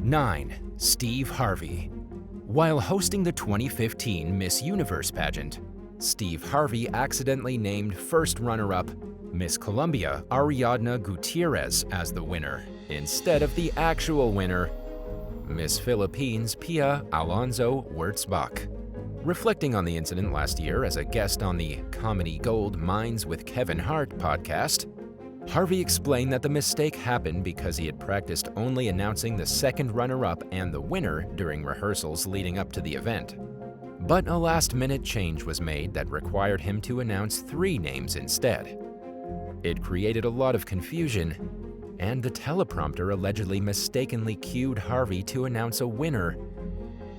9. Steve Harvey. While hosting the 2015 Miss Universe pageant, Steve Harvey accidentally named first runner-up Miss Colombia Ariadna Gutierrez as the winner, instead of the actual winner, Miss Philippines Pia Alonzo Wurtzbach. Reflecting on the incident last year as a guest on the Comedy Gold Minds with Kevin Hart podcast, Harvey explained that the mistake happened because he had practiced only announcing the second runner-up and the winner during rehearsals leading up to the event. But a last-minute change was made that required him to announce 3 names instead. It created a lot of confusion, and the teleprompter allegedly mistakenly cued Harvey to announce a winner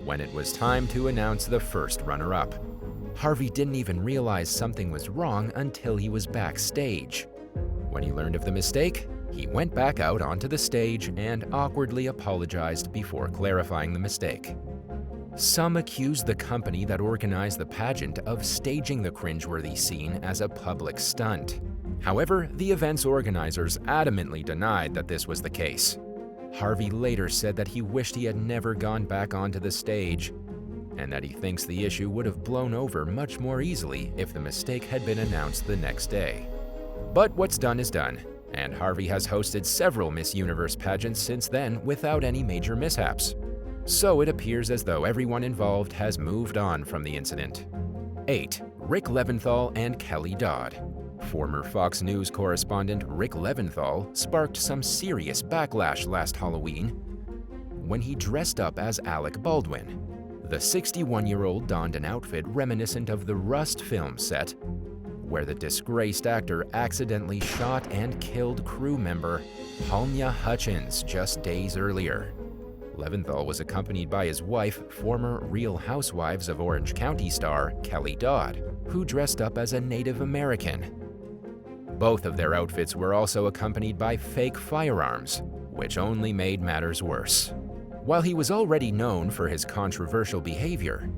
when it was time to announce the first runner-up. Harvey didn't even realize something was wrong until he was backstage. When he learned of the mistake, he went back out onto the stage and awkwardly apologized before clarifying the mistake. Some accused the company that organized the pageant of staging the cringeworthy scene as a public stunt. However, the event's organizers adamantly denied that this was the case. Harvey later said that he wished he had never gone back onto the stage, and that he thinks the issue would have blown over much more easily if the mistake had been announced the next day. But what's done is done, and Harvey has hosted several Miss Universe pageants since then without any major mishaps. So it appears as though everyone involved has moved on from the incident. 8. Rick Leventhal and Kelly Dodd. Former Fox News correspondent Rick Leventhal sparked some serious backlash last Halloween when he dressed up as Alec Baldwin. The 61-year-old donned an outfit reminiscent of the Rust film set, where the disgraced actor accidentally shot and killed crew member Halnya Hutchins just days earlier. Leventhal was accompanied by his wife, former Real Housewives of Orange County star Kelly Dodd, who dressed up as a Native American. Both of their outfits were also accompanied by fake firearms, which only made matters worse. While he was already known for his controversial behavior,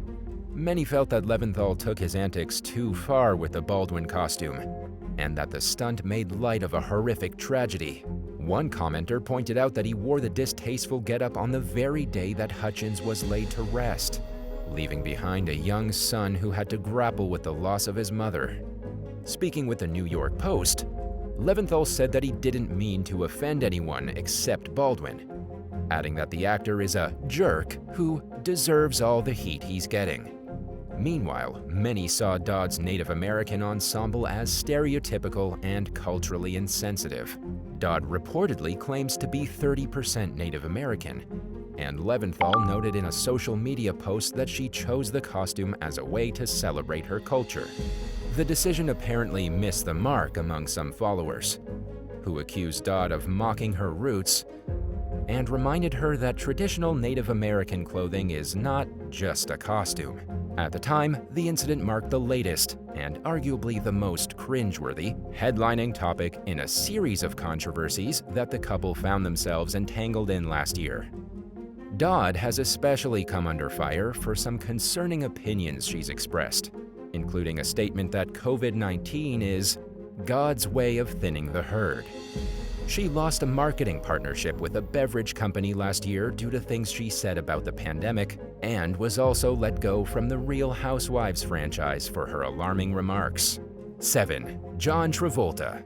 many felt that Leventhal took his antics too far with the Baldwin costume, and that the stunt made light of a horrific tragedy. One commenter pointed out that he wore the distasteful getup on the very day that Hutchins was laid to rest, leaving behind a young son who had to grapple with the loss of his mother. Speaking with the New York Post, Leventhal said that he didn't mean to offend anyone except Baldwin, adding that the actor is a jerk who deserves all the heat he's getting. Meanwhile, many saw Dodd's Native American ensemble as stereotypical and culturally insensitive. Dodd reportedly claims to be 30% Native American, and Leventhal noted in a social media post that she chose the costume as a way to celebrate her culture. The decision apparently missed the mark among some followers, who accused Dodd of mocking her roots and reminded her that traditional Native American clothing is not just a costume. At the time, the incident marked the latest, and arguably the most cringeworthy, headlining topic in a series of controversies that the couple found themselves entangled in last year. Dodd has especially come under fire for some concerning opinions she's expressed, including a statement that COVID-19 is God's way of thinning the herd. She lost a marketing partnership with a beverage company last year due to things she said about the pandemic, and was also let go from the Real Housewives franchise for her alarming remarks. 7. John Travolta.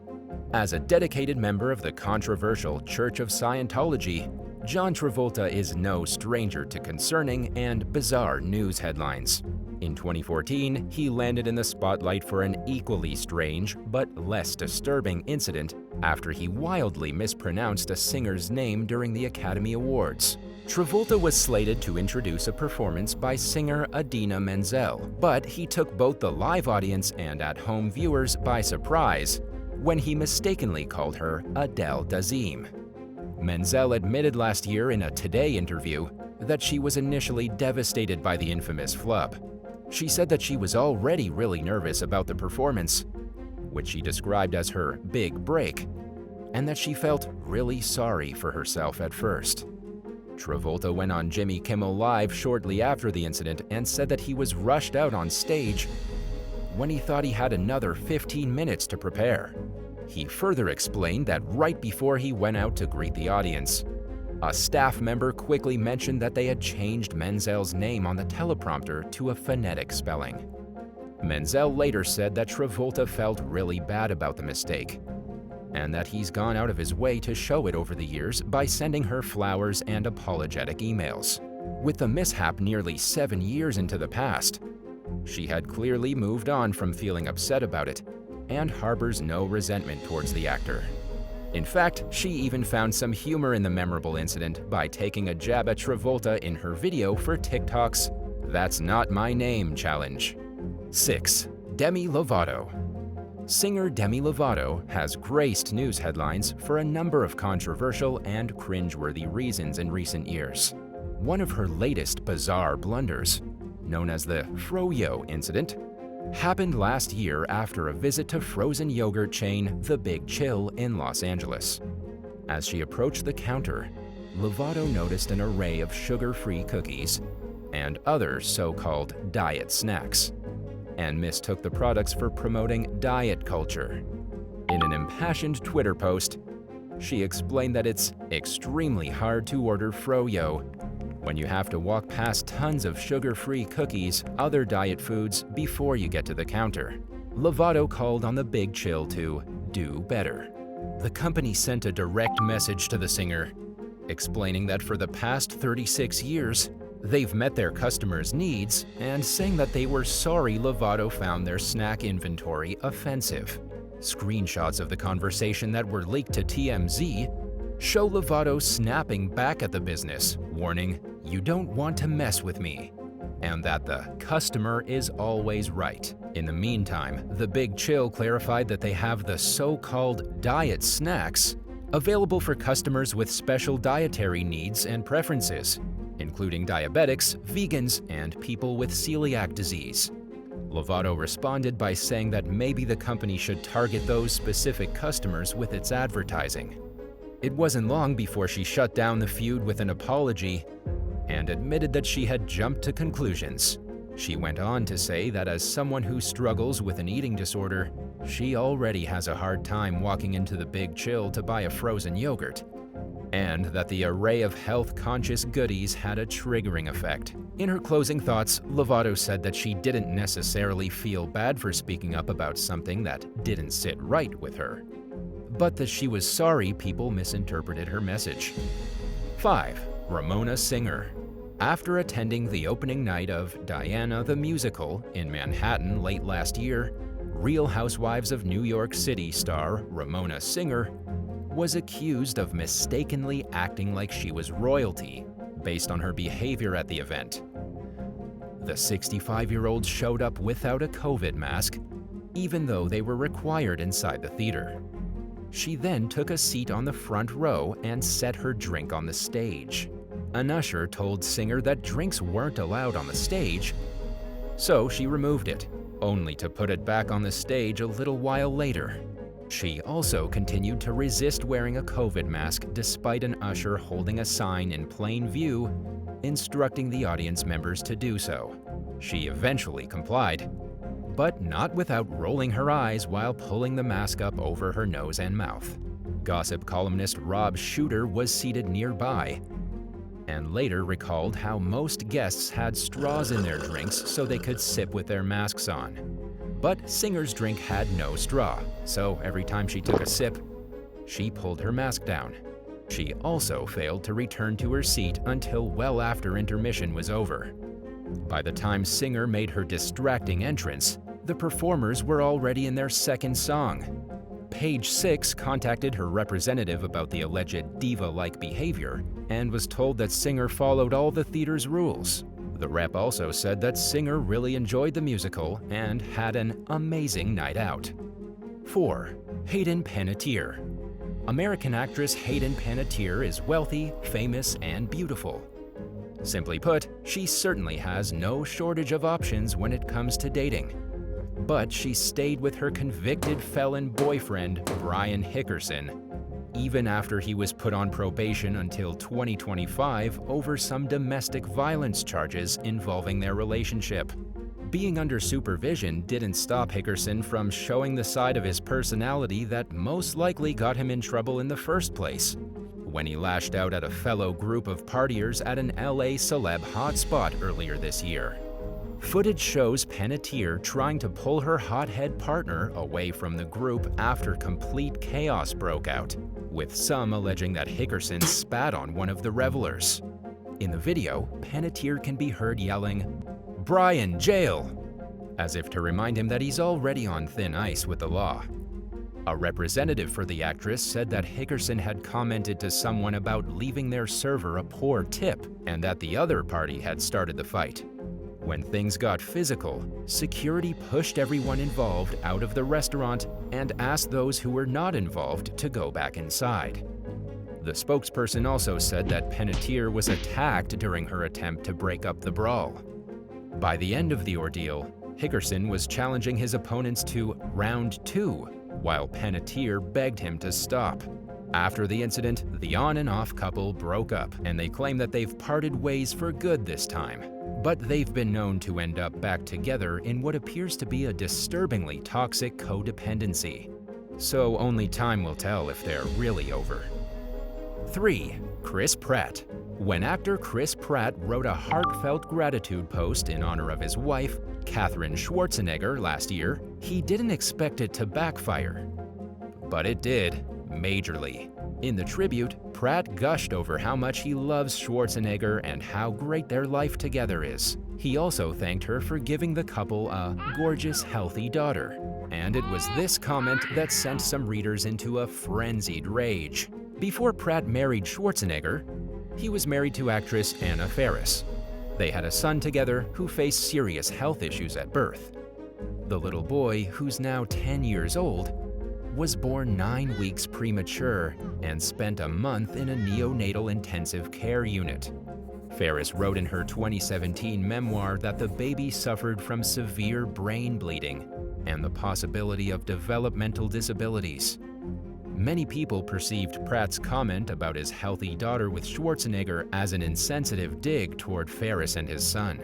As a dedicated member of the controversial Church of Scientology, John Travolta is no stranger to concerning and bizarre news headlines. In 2014, he landed in the spotlight for an equally strange but less disturbing incident after he wildly mispronounced a singer's name during the Academy Awards. Travolta was slated to introduce a performance by singer Idina Menzel, but he took both the live audience and at-home viewers by surprise when he mistakenly called her Adele Dazeem. Menzel admitted last year in a Today interview that she was initially devastated by the infamous flub. She said that she was already really nervous about the performance, which she described as her big break, and that she felt really sorry for herself at first. Travolta went on Jimmy Kimmel Live shortly after the incident and said that he was rushed out on stage when he thought he had another 15 minutes to prepare. He further explained that right before he went out to greet the audience, A staff member quickly mentioned that they had changed Menzel's name on the teleprompter to a phonetic spelling. Menzel later said that Travolta felt really bad about the mistake, and that he's gone out of his way to show it over the years by sending her flowers and apologetic emails. With the mishap nearly 7 years into the past, she had clearly moved on from feeling upset about it and harbors no resentment towards the actor. In fact, she even found some humor in the memorable incident by taking a jab at Travolta in her video for TikTok's "That's Not My Name" challenge. 6. Demi Lovato. Singer Demi Lovato has graced news headlines for a number of controversial and cringeworthy reasons in recent years. One of her latest bizarre blunders, known as the Froyo incident, happened last year after a visit to frozen yogurt chain The Big Chill in Los Angeles. As she approached the counter, Lovato noticed an array of sugar-free cookies and other so-called diet snacks, and mistook the products for promoting diet culture. In an impassioned Twitter post, she explained that it's extremely hard to order Froyo when you have to walk past tons of sugar-free cookies, other diet foods, before you get to the counter. Lovato called on The Big Chill to do better. The company sent a direct message to the singer, explaining that for the past 36 years, they've met their customers' needs, and saying that they were sorry Lovato found their snack inventory offensive. Screenshots of the conversation that were leaked to TMZ show Lovato snapping back at the business, warning, "You don't want to mess with me," and that the customer is always right. In the meantime, The Big Chill clarified that they have the so-called diet snacks available for customers with special dietary needs and preferences, including diabetics, vegans, and people with celiac disease. Lovato responded by saying that maybe the company should target those specific customers with its advertising. It wasn't long before she shut down the feud with an apology and admitted that she had jumped to conclusions. She went on to say that as someone who struggles with an eating disorder, she already has a hard time walking into The Big Chill to buy a frozen yogurt, and that the array of health-conscious goodies had a triggering effect. In her closing thoughts, Lovato said that she didn't necessarily feel bad for speaking up about something that didn't sit right with her, but that she was sorry people misinterpreted her message. 5. Ramona Singer. After attending the opening night of Diana the Musical in Manhattan late last year, Real Housewives of New York City star Ramona Singer was accused of mistakenly acting like she was royalty based on her behavior at the event. The 65-year-old showed up without a COVID mask, even though they were required inside the theater. She then took a seat on the front row and set her drink on the stage. An usher told Singer that drinks weren't allowed on the stage, so she removed it, only to put it back on the stage a little while later. She also continued to resist wearing a COVID mask despite an usher holding a sign in plain view instructing the audience members to do so. She eventually complied, but not without rolling her eyes while pulling the mask up over her nose and mouth. Gossip columnist Rob Shooter was seated nearby and later recalled how most guests had straws in their drinks so they could sip with their masks on. But Singer's drink had no straw, so every time she took a sip, she pulled her mask down. She also failed to return to her seat until well after intermission was over. By the time Singer made her distracting entrance, the performers were already in their second song. Page 6 contacted her representative about the alleged diva-like behavior and was told that Singer followed all the theater's rules. The rep also said that Singer really enjoyed the musical and had an amazing night out. 4. Hayden Panettiere. American actress Hayden Panettiere is wealthy, famous, and beautiful. Simply put, she certainly has no shortage of options when it comes to dating. But she stayed with her convicted felon boyfriend, Brian Hickerson, even after he was put on probation until 2025 over some domestic violence charges involving their relationship. Being under supervision didn't stop Hickerson from showing the side of his personality that most likely got him in trouble in the first place. when he lashed out at a fellow group of partiers at an LA celeb hotspot earlier this year. Footage shows Panettiere trying to pull her hothead partner away from the group after complete chaos broke out, with some alleging that Hickerson spat on one of the revelers. In the video, Panettiere can be heard yelling, "Brian, jail!" as if to remind him that he's already on thin ice with the law. A representative for the actress said that Hickerson had commented to someone about leaving their server a poor tip and that the other party had started the fight. When things got physical, security pushed everyone involved out of the restaurant and asked those who were not involved to go back inside. The spokesperson also said that Panettiere was attacked during her attempt to break up the brawl. By the end of the ordeal, Hickerson was challenging his opponents to round 2, while Panettiere begged him to stop. After the incident, the on and off couple broke up, and they claim that they've parted ways for good this time. But they've been known to end up back together in what appears to be a disturbingly toxic codependency. So only time will tell if they're really over. 3. Chris Pratt. When actor Chris Pratt wrote a heartfelt gratitude post in honor of his wife, Katherine Schwarzenegger, last year, he didn't expect it to backfire. But it did, majorly. In the tribute, Pratt gushed over how much he loves Schwarzenegger and how great their life together is. He also thanked her for giving the couple a gorgeous, healthy daughter. And it was this comment that sent some readers into a frenzied rage. Before Pratt married Schwarzenegger, he was married to actress Anna Faris. They had a son together who faced serious health issues at birth. The little boy, who's now 10 years old, was born 9 weeks premature and spent a month in a neonatal intensive care unit. Faris wrote in her 2017 memoir that the baby suffered from severe brain bleeding and the possibility of developmental disabilities. Many people perceived Pratt's comment about his healthy daughter with Schwarzenegger as an insensitive dig toward Faris and his son.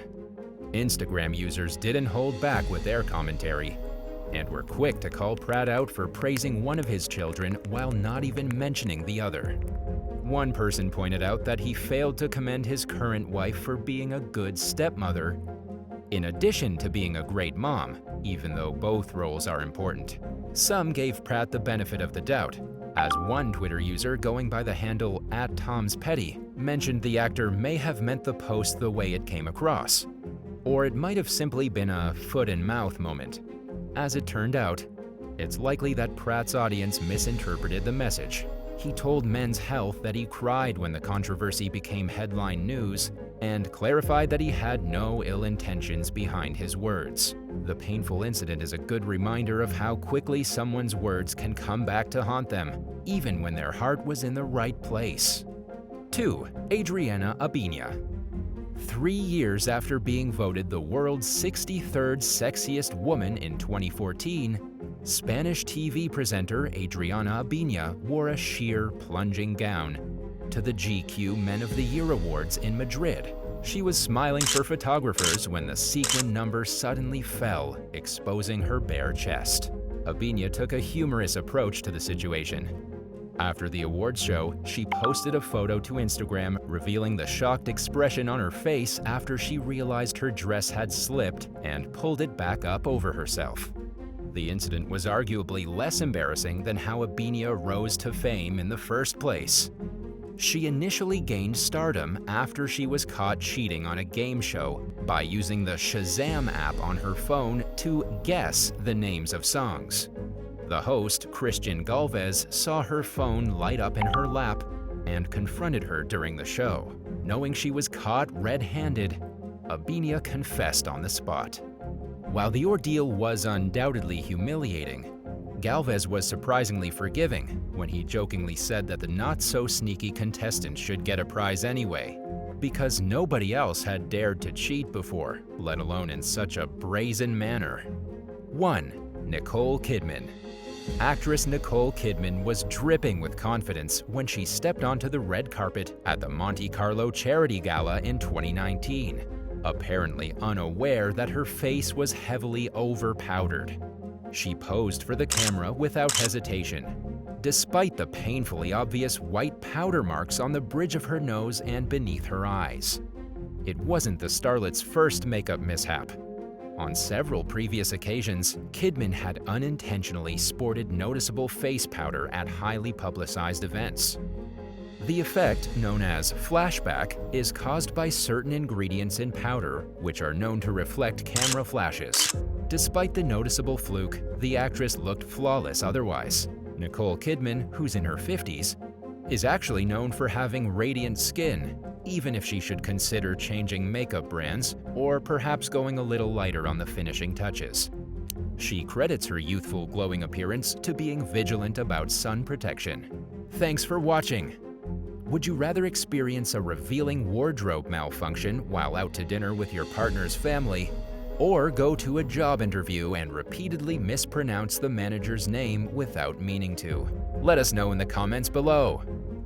Instagram users didn't hold back with their commentary and were quick to call Pratt out for praising one of his children while not even mentioning the other. One person pointed out that he failed to commend his current wife for being a good stepmother, in addition to being a great mom, even though both roles are important. Some gave Pratt the benefit of the doubt, as one Twitter user going by the handle @TomsPetty mentioned the actor may have meant the post the way it came across, or it might have simply been a foot-and-mouth moment. As it turned out, it's likely that Pratt's audience misinterpreted the message. He told Men's Health that he cried when the controversy became headline news and clarified that he had no ill intentions behind his words. The painful incident is a good reminder of how quickly someone's words can come back to haunt them, even when their heart was in the right place. 2. Adriana Abena. 3 years after being voted the world's 63rd sexiest woman in 2014, Spanish TV presenter Adriana Abena wore a sheer, plunging gown to the GQ Men of the Year Awards in Madrid. She was smiling for photographers when the sequin number suddenly fell, exposing her bare chest. Abena took a humorous approach to the situation. After the awards show, she posted a photo to Instagram revealing the shocked expression on her face after she realized her dress had slipped and pulled it back up over herself. The incident was arguably less embarrassing than how Abena rose to fame in the first place. She initially gained stardom after she was caught cheating on a game show by using the Shazam app on her phone to guess the names of songs. The host, Christian Galvez, saw her phone light up in her lap and confronted her during the show. Knowing she was caught red-handed, Abena confessed on the spot. While the ordeal was undoubtedly humiliating, Galvez was surprisingly forgiving when he jokingly said that the not-so-sneaky contestant should get a prize anyway, because nobody else had dared to cheat before, let alone in such a brazen manner. 1. Nicole Kidman. Actress Nicole Kidman was dripping with confidence when she stepped onto the red carpet at the Monte Carlo Charity Gala in 2019, apparently unaware that her face was heavily over-powdered. She posed for the camera without hesitation, despite the painfully obvious white powder marks on the bridge of her nose and beneath her eyes. It wasn't the starlet's first makeup mishap. On several previous occasions, Kidman had unintentionally sported noticeable face powder at highly publicized events. The effect, known as flashback, is caused by certain ingredients in powder, which are known to reflect camera flashes. Despite the noticeable fluke, the actress looked flawless otherwise. Nicole Kidman, who's in her 50s, is actually known for having radiant skin, even if she should consider changing makeup brands or perhaps going a little lighter on the finishing touches. She credits her youthful, glowing appearance to being vigilant about sun protection. Thanks for watching! Would you rather experience a revealing wardrobe malfunction while out to dinner with your partner's family, or go to a job interview and repeatedly mispronounce the manager's name without meaning to? Let us know in the comments below.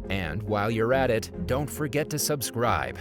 And while you're at it, don't forget to subscribe.